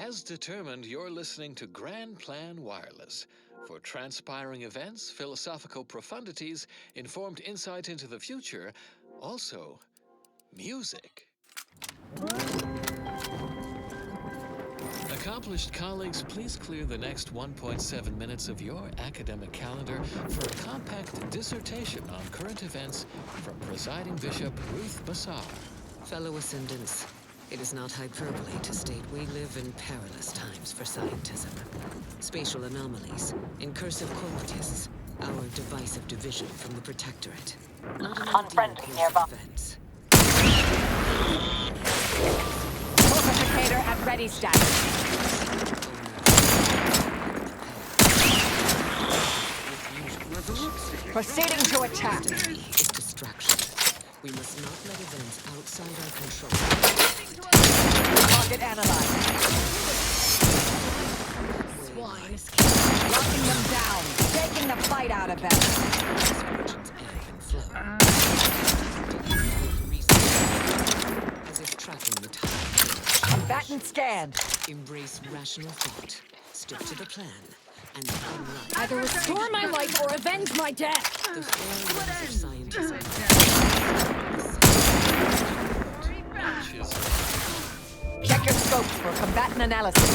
As determined, you're listening to Grand Plan Wireless. For transpiring events, philosophical profundities, informed insight into the future, also music. Accomplished colleagues, please clear the next 1.7 minutes of your academic calendar for a compact dissertation on current events from Presiding Bishop Ruth Bassar. Fellow Ascendants, it is not hyperbole to state we live in perilous times for scientism. Spatial anomalies, incursive corporatists, our divisive division from the Protectorate. Not an ideal course of events. Multiplicator at ready status. Proceeding to attack. Is distraction. We must not let events outside our control. Target analyzed. Swine. Locking them down. Taking the fight out of them. Misfortunes ebb and flow. As if tracking the tide. Combatant scanned. Embrace rational thought. Stick to the plan. And unlock. Either restore my life or avenge my death. The four laws of scientism. Check your scopes for combatant analysis.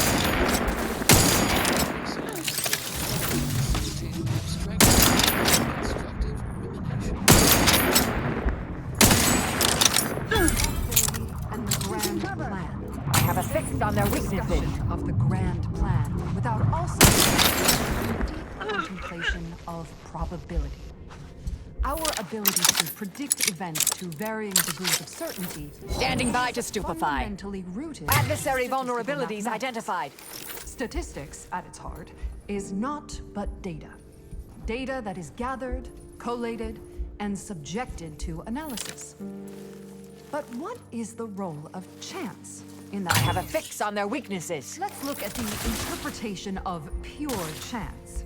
And the grand plan. I have a fix on their weaknesses. Discussion of the grand plan without also contemplation of probability. Our ability to predict events to varying degrees of certainty. Standing by to stupefy. Fundamentally rooted. Adversary in statistical vulnerabilities mathematics. identified. Statistics, at its heart, is not but data. Data that is gathered, collated, and subjected to analysis. But what is the role of chance in that? I have a fix on their weaknesses. Let's look at the interpretation of pure chance.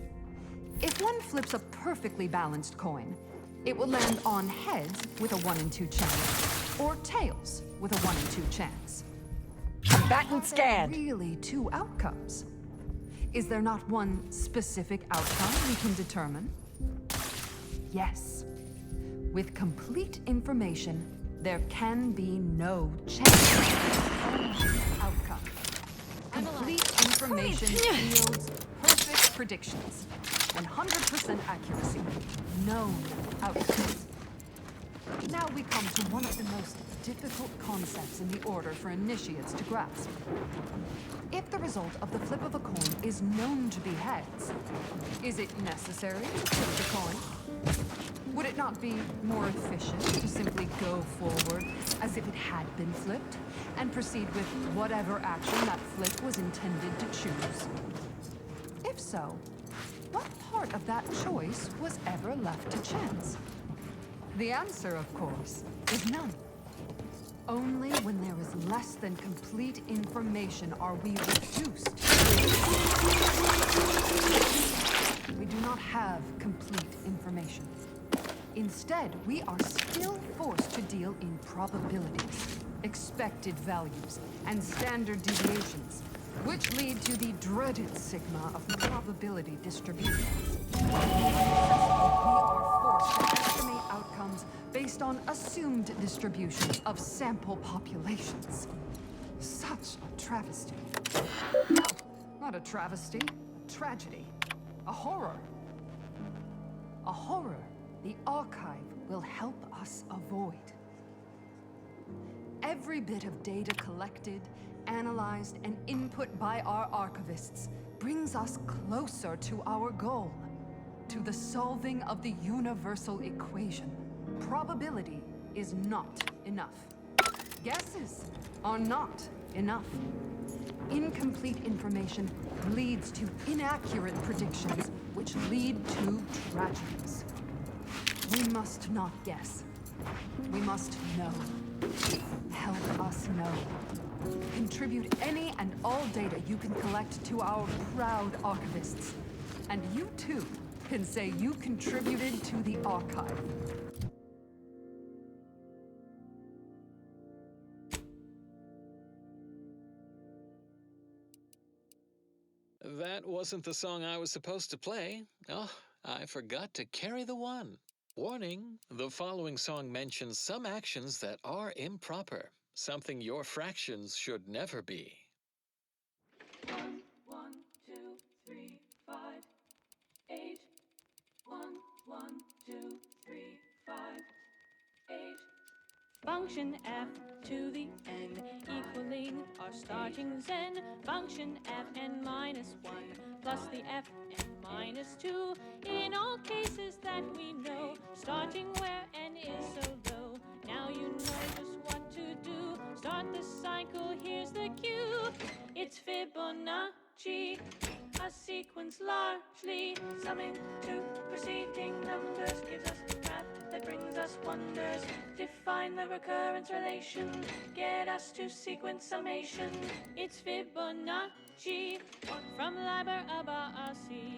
If one flips a perfectly balanced coin, it will land on heads with a 1 in 2 chance, or tails with a 1 in 2 chance. Combatant There are scanned. really 2 outcomes. Is there not one specific outcome we can determine? Yes. With complete information, there can be no chance. Only outcome. Complete information yields perfect predictions and 100% accuracy. Known outcomes. Now we come to one of the most difficult concepts in the order for initiates to grasp. If the result of the flip of a coin is known to be heads, is it necessary to flip the coin? Would it not be more efficient to simply go forward as if it had been flipped and proceed with whatever action that flip was intended to choose? If so, what part of that choice was ever left to chance? The answer, of course, is none. Only when there is less than complete information are we reduced. We do not have complete information. Instead, we are still forced to deal in probabilities, expected values, and standard deviations, which lead to the dreaded sigma of probability distributions. We are forced to estimate outcomes based on assumed distributions of sample populations. Such a travesty. No, not a travesty, a tragedy. A horror. A horror the archive will help us avoid. Every bit of data collected, analyzed, and input by our archivists brings us closer to our goal, to the solving of the universal equation. Probability is not enough. Guesses are not enough. Incomplete information leads to inaccurate predictions, which lead to tragedies. We must not guess. We must know. Help us know. Contribute any and all data you can collect to our proud archivists. And you too can say you contributed to the archive. That wasn't the song I was supposed to play. Oh, I forgot to carry the one. Warning, the following song mentions some actions that are improper, something your fractions should never be. 1, 2, 3, 5, 8. 1, 2, 3, 5, 8. Function f to the n equaling our starting zen. Function fn minus 1 plus the fn minus 2. In all cases that we know, starting where n is so low. Now you know just what to do. Start the cycle, here's the cue. It's Fibonacci, a sequence largely summing to preceding numbers gives us math that brings us wonders. Define the recurrence relation, get us to sequence summation. It's Fibonacci from Liber Abaci.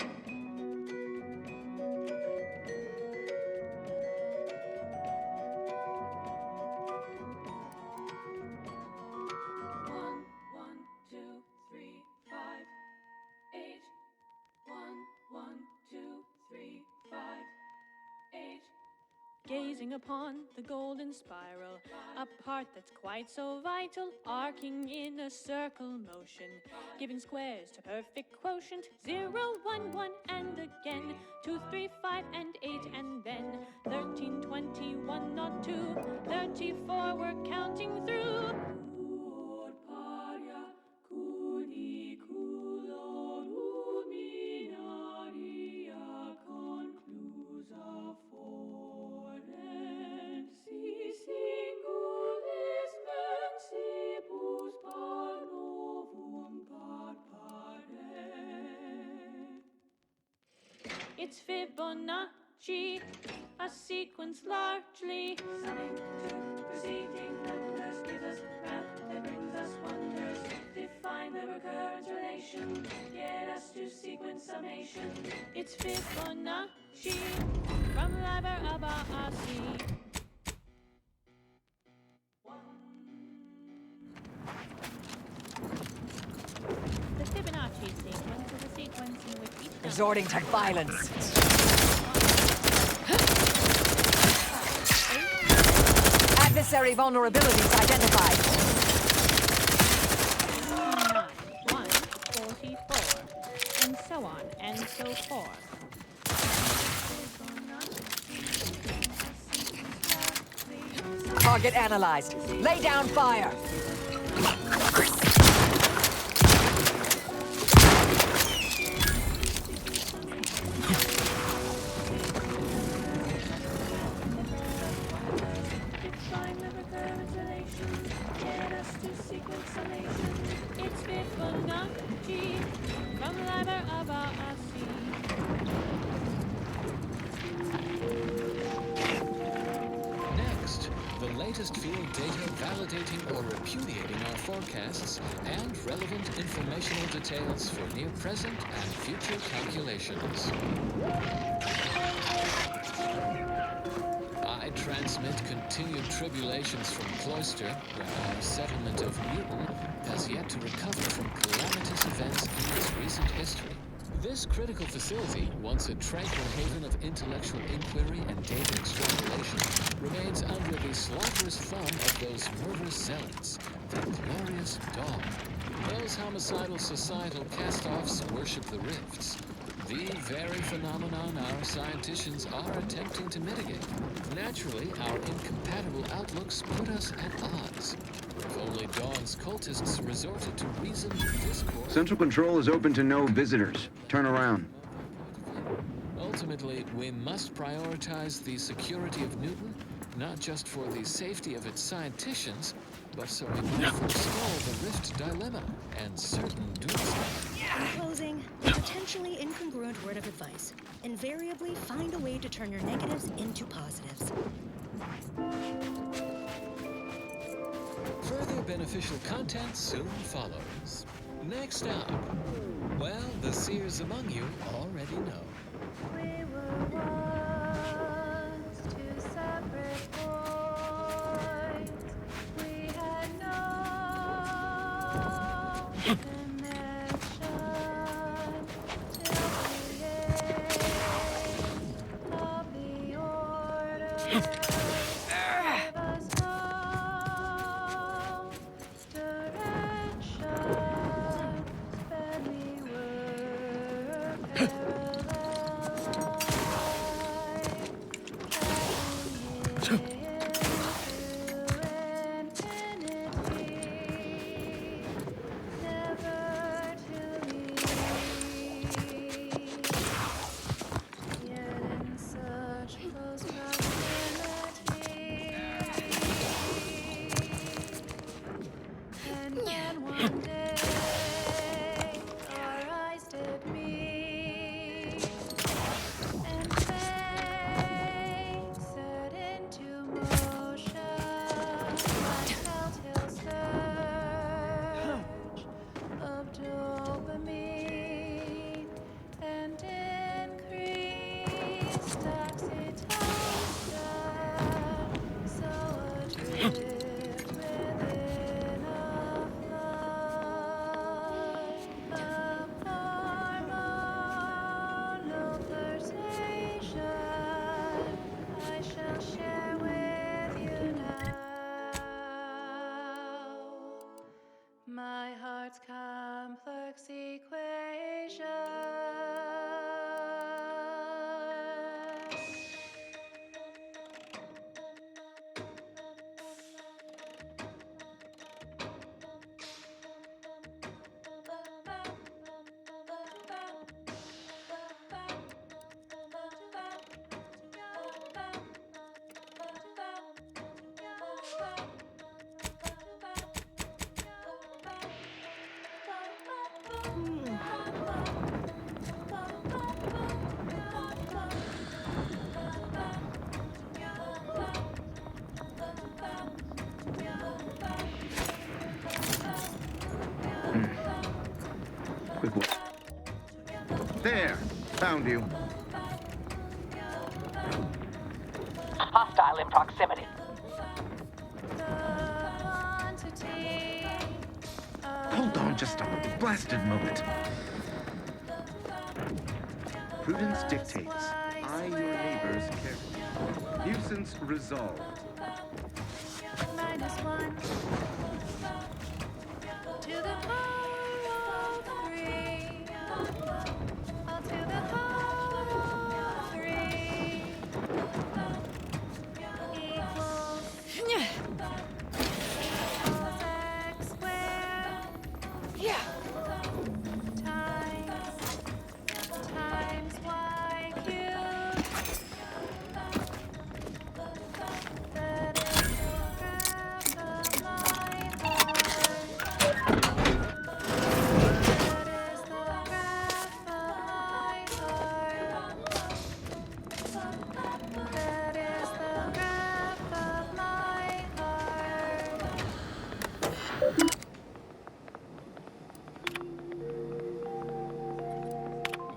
1, 2, 3, 5, 8. Gazing upon the golden spiral, a part that's quite so vital, arcing in a circle motion, giving squares to perfect quotient. 0, 1, 1, and again 2, 3, 5, and 8, and then 13, 21, not 2, 34, we're counting through. It's Fibonacci, a sequence largely summing to preceding numbers gives us math that brings us wonders. Define the recurrence relation, get us to sequence summation. It's Fibonacci from Liber Abaci. The Fibonacci sequence is a sequence in which each Resorting to violence. Adversary vulnerabilities identified. 1, 44, and so on and so forth. Target analyzed. Lay down fire. It's Fibonacci from Liber Abaci. Next, the latest field data validating or repudiating our forecasts and relevant informational details for near present and future calculations. I transmit continued tribulations from Cloister, where our settlement of Newton has yet to recover from calamitous events in its recent history. This critical facility, once a tranquil haven of intellectual inquiry and data extrapolation, remains under the slaughterous thumb of those murderous zealots, the glorious dawn. Those homicidal societal cast-offs worship the rifts, the very phenomenon our scienticians are attempting to mitigate. Naturally, our incompatible outlooks put us at odds. If only Dawn's cultists resorted to reason and discourse... Central Control is open to no visitors. Turn around. Ultimately, we must prioritize the security of Newton, not just for the safety of its scienticians, but so we can forestall the Rift dilemma and certain doomsday. In closing, a potentially incongruent word of advice. Invariably find a way to turn your negatives into positives. Further beneficial content soon follows. Next up, well, the seers among you already know. We were once two separate points. We had no connection. My heart's complex equation. Quick one. There! Found you. Hostile in proximity. Hold on just a blasted moment. Prudence dictates. Eye your neighbors carefully. Nuisance resolved. -1 to the power of 3. All to the power of 3 equals x squared. Yeah. Times y cubed. That is the graph of my heart. That is the graph of my heart. That is the graph of my heart.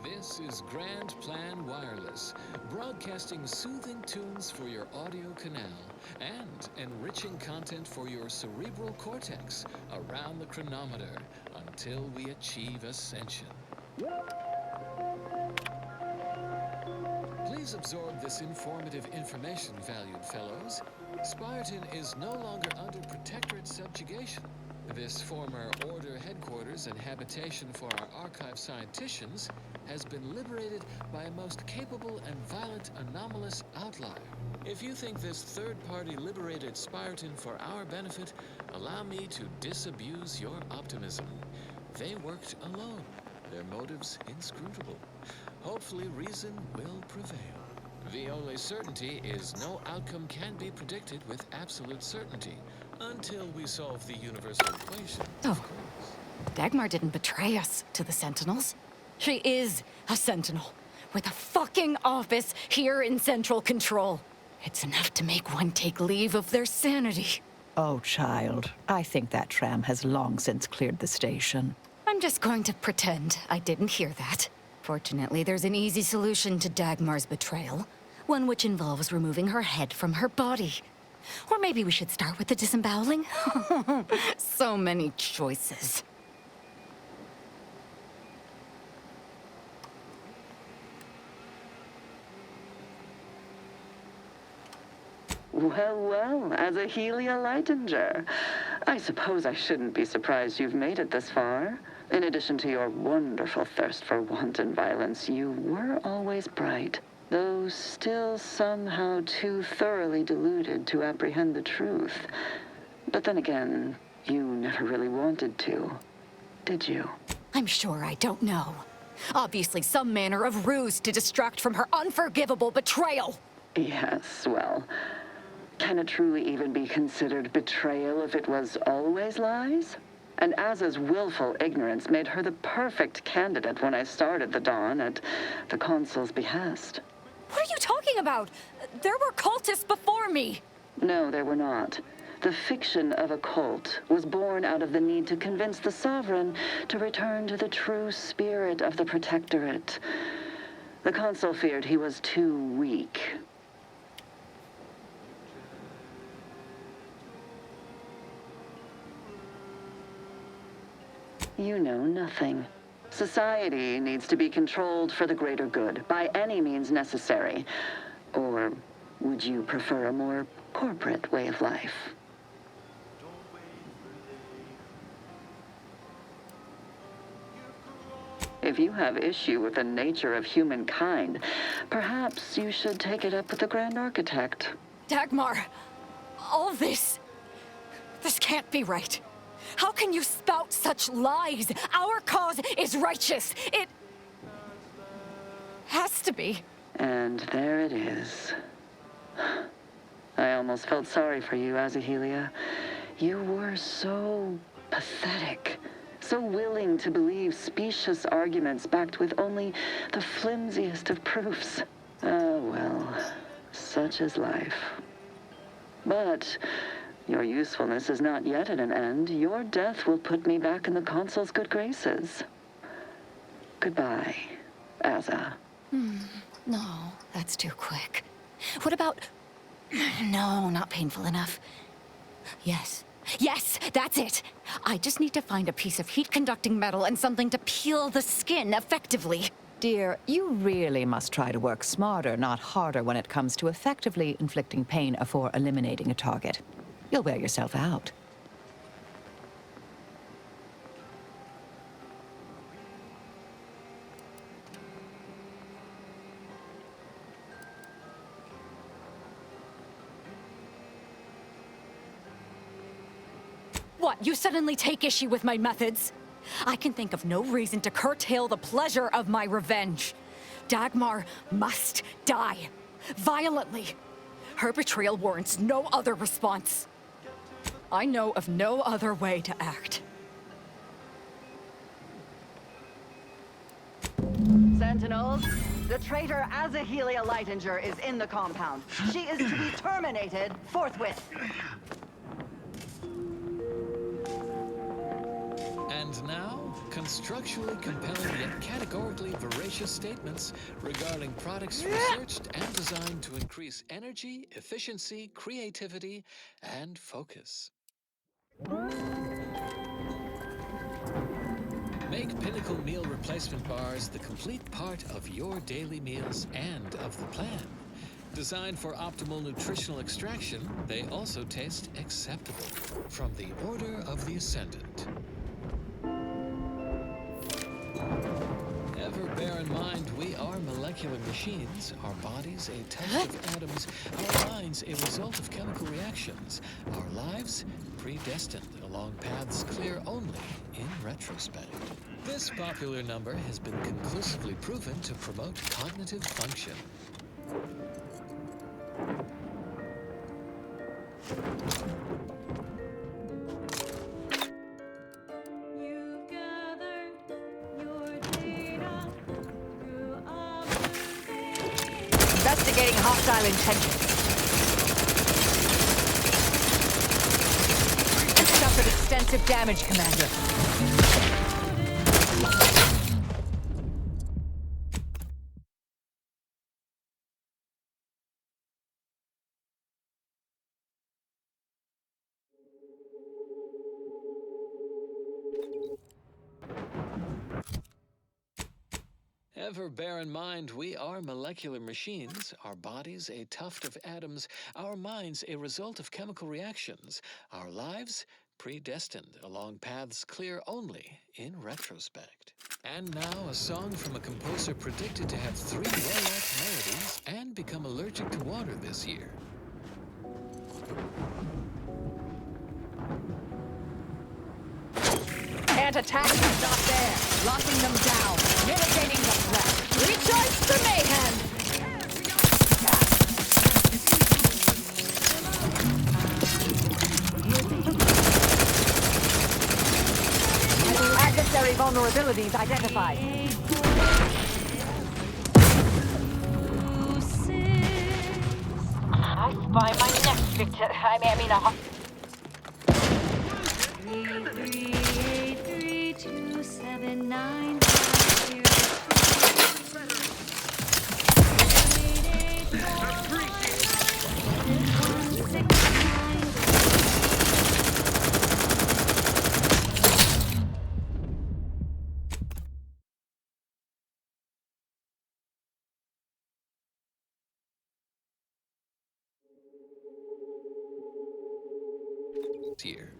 This is Grand Plan Wireless, broadcasting soothing tunes for your audio canal and enriching content for your cerebral cortex around the chronometer until we achieve ascension. Please absorb this informative information, valued fellows. Spartan is no longer under protectorate subjugation. This former Order headquarters and habitation for our archive scienticians has been liberated by a most capable and violent anomalous outlier. If you think this third-party liberated Spartan for our benefit, allow me to disabuse your optimism. They worked alone, their motives inscrutable. Hopefully reason will prevail. The only certainty is no outcome can be predicted with absolute certainty until we solve the universal equation. Oh, Dagmar didn't betray us to the Sentinels. She is a Sentinel with a fucking office here in Central Control. It's enough to make one take leave of their sanity. Oh, child, I think that tram has long since cleared the station. I'm just going to pretend I didn't hear that. Fortunately, there's an easy solution to Dagmar's betrayal. One which involves removing her head from her body. Or maybe we should start with the disemboweling? So many choices. Well, well, as a Helia Leitinger, I suppose I shouldn't be surprised you've made it this far. In addition to your wonderful thirst for wanton violence, you were always bright, though still somehow too thoroughly deluded to apprehend the truth. But then again, you never really wanted to, did you? I'm sure I don't know. Obviously some manner of ruse to distract from her unforgivable betrayal. Yes, well, can it truly even be considered betrayal if it was always lies? And Aza's willful ignorance made her the perfect candidate when I started the Dawn at the Consul's behest. What are you talking about? There were cultists before me. No, there were not. The fiction of a cult was born out of the need to convince the Sovereign to return to the true spirit of the Protectorate. The Consul feared he was too weak. You know nothing. Society needs to be controlled for the greater good, by any means necessary. Or would you prefer a more corporate way of life? If you have issue with the nature of humankind, perhaps you should take it up with the Grand Architect. Dagmar, all this can't be right. How can you spout such lies? Our cause is righteous. It has to be. And there it is. I almost felt sorry for you, Azahelia. You were so pathetic. So willing to believe specious arguments backed with only the flimsiest of proofs. Ah, well, such is life. But your usefulness is not yet at an end. Your death will put me back in the Consul's good graces. Goodbye, Aza. No, that's too quick. What about... No, not painful enough. Yes, that's it. I just need to find a piece of heat-conducting metal and something to peel the skin effectively. Dear, you really must try to work smarter, not harder, when it comes to effectively inflicting pain before eliminating a target. You'll wear yourself out. What, you suddenly take issue with my methods? I can think of no reason to curtail the pleasure of my revenge. Dagmar must die. Violently. Her betrayal warrants no other response. I know of no other way to act. Sentinels, the traitor Azahelia Lightinger is in the compound. She is to be terminated forthwith. And now, constructually compelling yet categorically veracious statements regarding products researched and designed to increase energy, efficiency, creativity, and focus. Make Pinnacle Meal Replacement Bars the complete part of your daily meals and of the plan. Designed for optimal nutritional extraction, they also taste acceptable. From the Order of the Ascendant. Ever bear in mind, we are molecular machines, our bodies a touch of atoms, our minds a result of chemical reactions, our lives predestined along paths clear only in retrospect. This popular number has been conclusively proven to promote cognitive function. Investigating hostile intentions. Suffered extensive damage, Commander. Ever bear in mind, we are molecular machines, our bodies a tuft of atoms, our minds a result of chemical reactions, our lives predestined along paths clear only in retrospect. And now a song from a composer predicted to have 3 well-liked melodies and become allergic to water this year. Can't attack who's not there. Locking them down. Mitigating the threat. Rejoice the mayhem! Adversary vulnerabilities identified. I spy my next victim. I mean a... 3, year.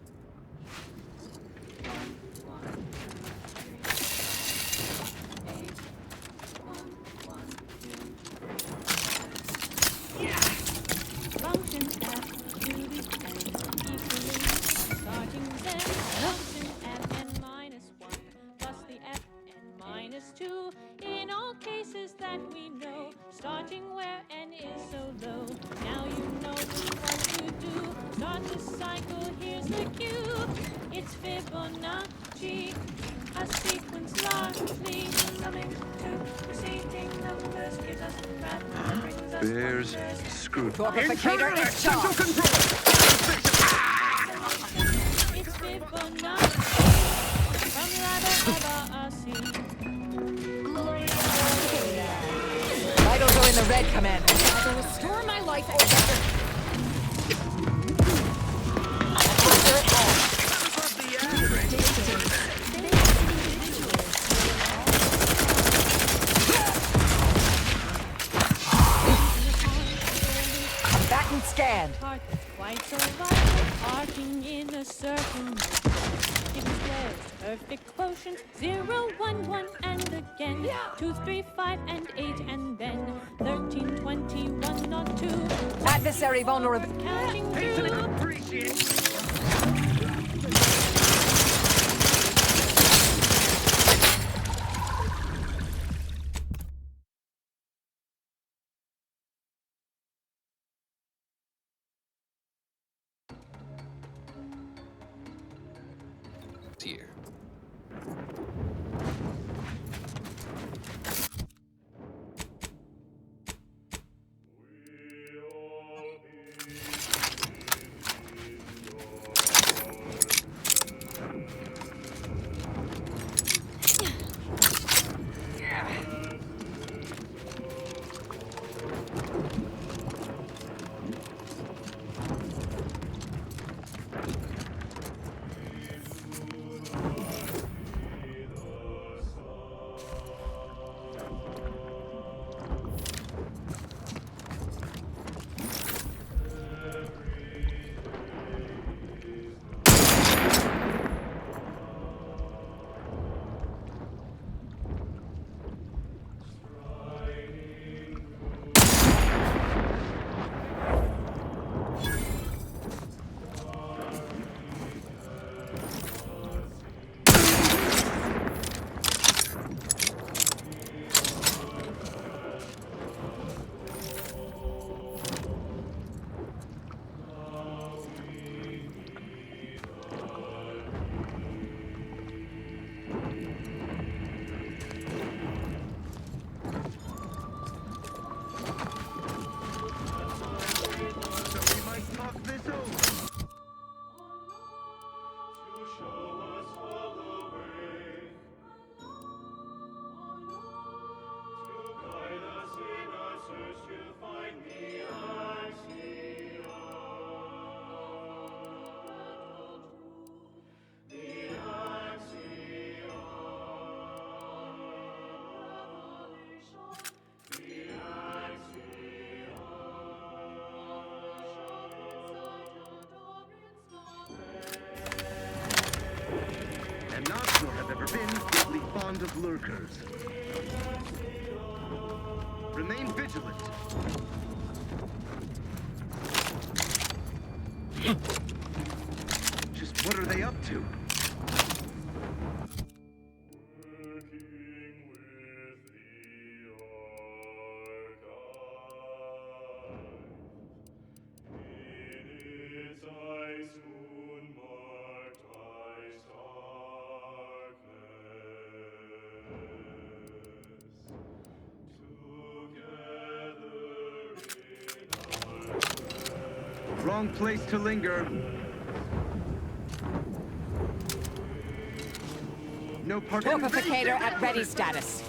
Bears screwed. Corporator is charged. Vitals are in the red, Commander. I will restore my life order. Combatant scanned. Quite so vital, arcing in a certain it declares perfect quotient 0, 1, 1, and again 2, 3, 5, and 8, and then 13, 21, not 2. Adversary vulnerable. Counting through. Year. of lurkers. Remain vigilant. Just what are they up to? Wrong place to linger. No part. Amplificator at ready status.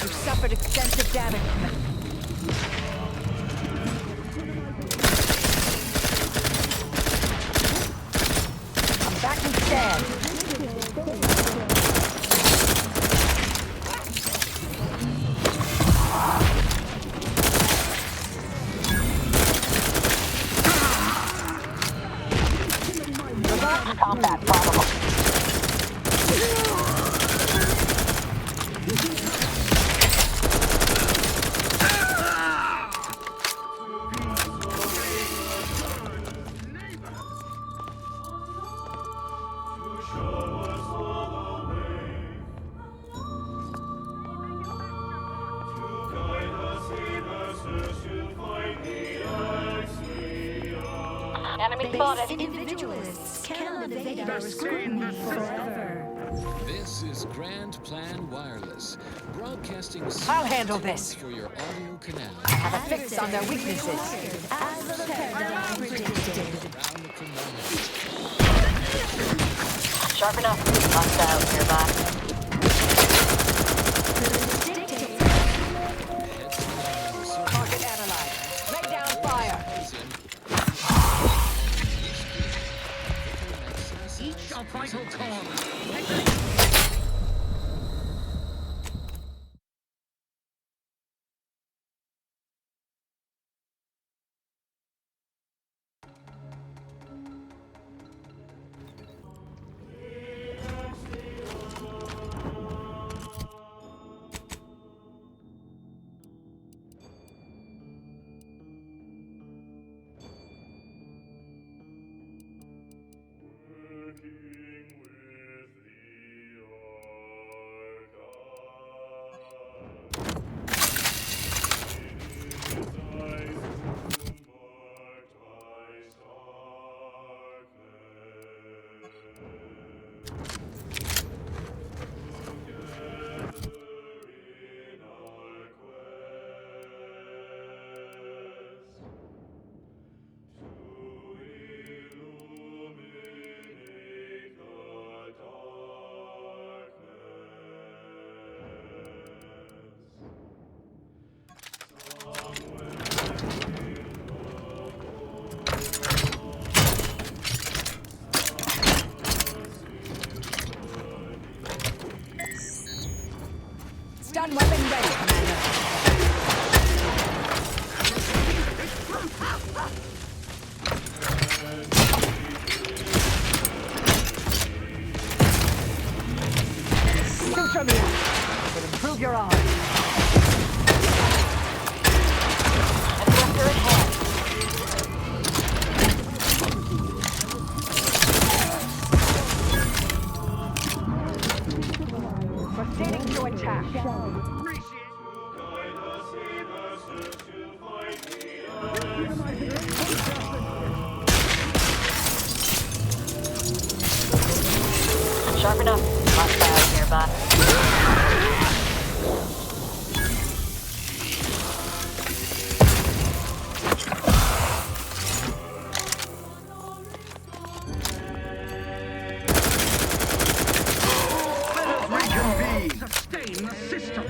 You've suffered extensive damage. I'm back in stand. Combat probable. Enemy spotted. Individualists cannot evade our scrutiny forever. This is Grand Plan Wireless, broadcasting I'll handle this. for your audio canal Have a fix on their weaknesses. As the paradigm predicted. around the chronometer. Sharp enough. Hostile nearby. Target analyzed. Lay down fire. Each a vital call. Stun weapon ready, Commander. SUPRIM X will improve your arm. Adapter at hand. Proceeding to attack. Sharp enough. Hostile nearby. Reconvene. Sustain the system.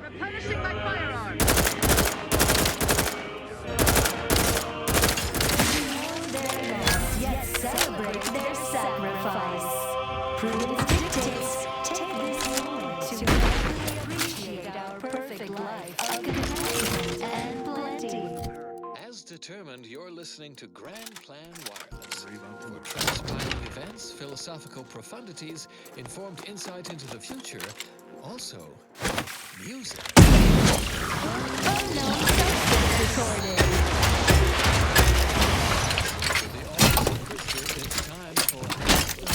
Replenishing my firearms. perfect life of contentment and plenty. As determined, you're listening to Grand Plan Wireless. For transpiring events, philosophical profundities, informed insight into the future, also music.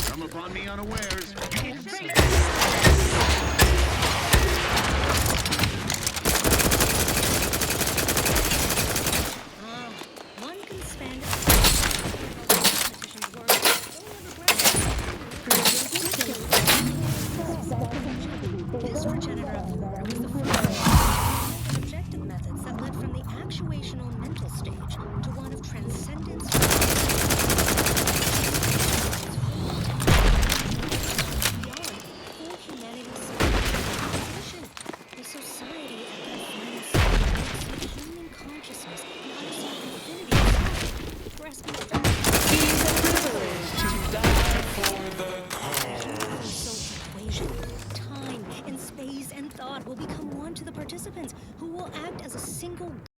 Come upon me unawares.